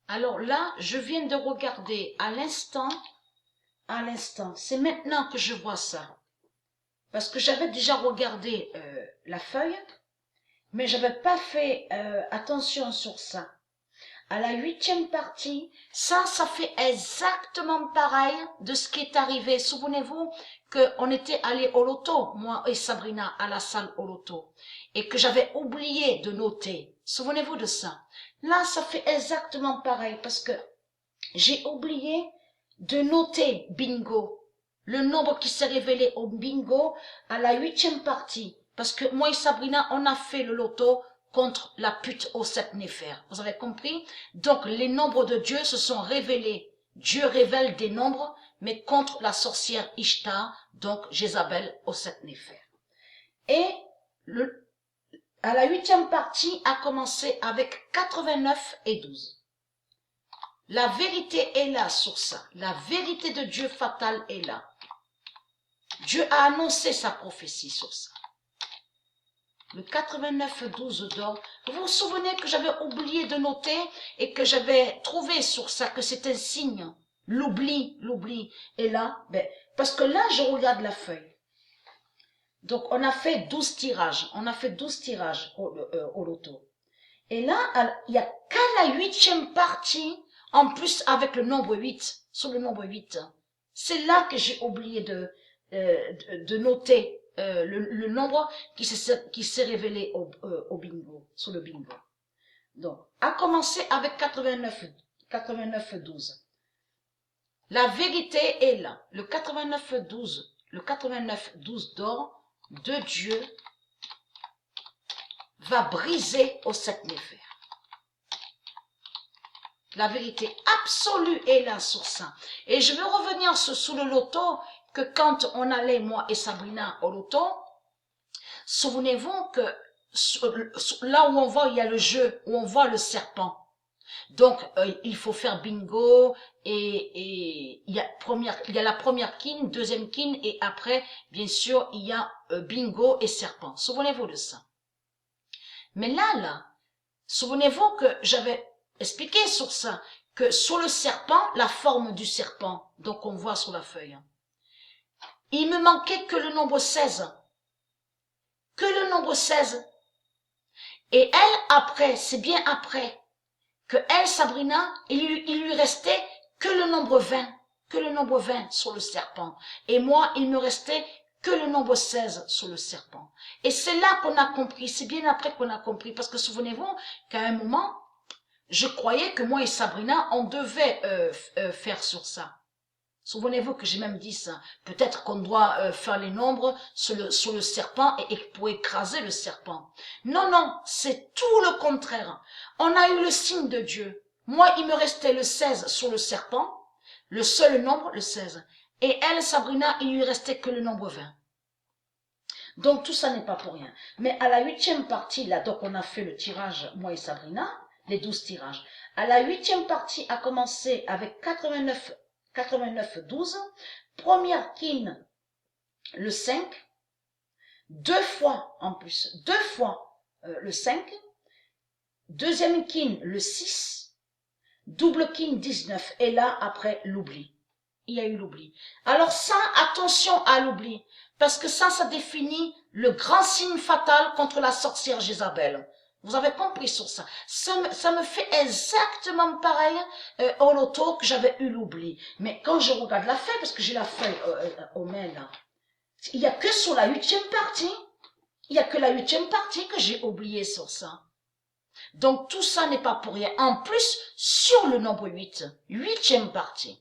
Alors là, je viens de regarder à l'instant, c'est maintenant que je vois ça. Parce que j'avais déjà regardé la feuille, mais j'avais pas fait attention sur ça. À la 8e partie, ça fait exactement pareil de ce qui est arrivé. Souvenez-vous qu'on était allé au loto, moi et Sabrina, à la salle au loto, et que j'avais oublié de noter. Souvenez-vous de ça. Là, ça fait exactement pareil parce que j'ai oublié de noter bingo, le nombre qui s'est révélé au bingo à la 8e partie. Parce que moi et Sabrina, on a fait le loto contre la pute aux 7 néphères. Vous avez compris? Donc, les nombres de Dieu se sont révélés. Dieu révèle des nombres, mais contre la sorcière Ishtar, donc Jézabel aux 7 néphères. Et à la 8e partie a commencé avec 89 et 12. La vérité est là sur ça. La vérité de Dieu fatale est là. Dieu a annoncé sa prophétie sur ça. Le 89-12 d'or. Vous vous souvenez que j'avais oublié de noter et que j'avais trouvé sur ça que c'est un signe. L'oubli. Et là, parce que là, je regarde la feuille. Donc, on a fait 12 tirages. Au loto. Et là, il n'y a qu'à la 8e partie, en plus avec le nombre 8, sur le nombre 8. C'est là que j'ai oublié de noter le nombre qui s'est révélé au bingo, sur le bingo. Donc, à commencer avec 89-12. La vérité est là. Le 89-12 d'or de Dieu va briser aux 7 néphères. La vérité absolue est là sur ça. Et je veux revenir sous le loto, que quand on allait, moi et Sabrina, au loto, souvenez-vous que là où on voit, il y a le jeu, où on voit le serpent. Donc, il faut faire bingo, et il y a la première kin, deuxième kin, et après, bien sûr, il y a bingo et serpent. Souvenez-vous de ça. Mais là, souvenez-vous que j'avais expliqué sur ça, que sur le serpent, la forme du serpent, donc on voit sur la feuille, il me manquait que le nombre 16. Que le nombre 16. Et elle, après, c'est bien après, que elle, Sabrina, il lui restait que le nombre 20. Que le nombre 20 sur le serpent. Et moi, il me restait que le nombre 16 sur le serpent. Et c'est là qu'on a compris, c'est bien après qu'on a compris, parce que souvenez-vous qu'à un moment, je croyais que moi et Sabrina, on devait faire sur ça. Souvenez-vous que j'ai même dit ça. Peut-être qu'on doit faire les nombres sur le serpent et pour écraser le serpent. Non, c'est tout le contraire. On a eu le signe de Dieu. Moi, il me restait le 16 sur le serpent, le seul nombre, le 16. Et elle, Sabrina, il lui restait que le nombre 20. Donc tout ça n'est pas pour rien. Mais à la 8e partie, là, donc on a fait le tirage, moi et Sabrina, les 12 tirages. À la 8e partie a commencé avec 89-12, première kin, le 5, deux fois en plus, le 5, deuxième kin, le 6, double kin, 19, et là, après, l'oubli. Il y a eu l'oubli. Alors ça, attention à l'oubli, parce que ça définit le grand signe fatal contre la sorcière Jézabel. Vous avez compris sur ça. Ça me fait exactement pareil au loto que j'avais eu l'oubli. Mais quand je regarde la feuille, parce que j'ai la feuille au main là, il n'y a que sur la 8e partie. Il n'y a que la 8e partie que j'ai oublié sur ça. Donc tout ça n'est pas pour rien. En plus, sur le nombre 8, 8e partie.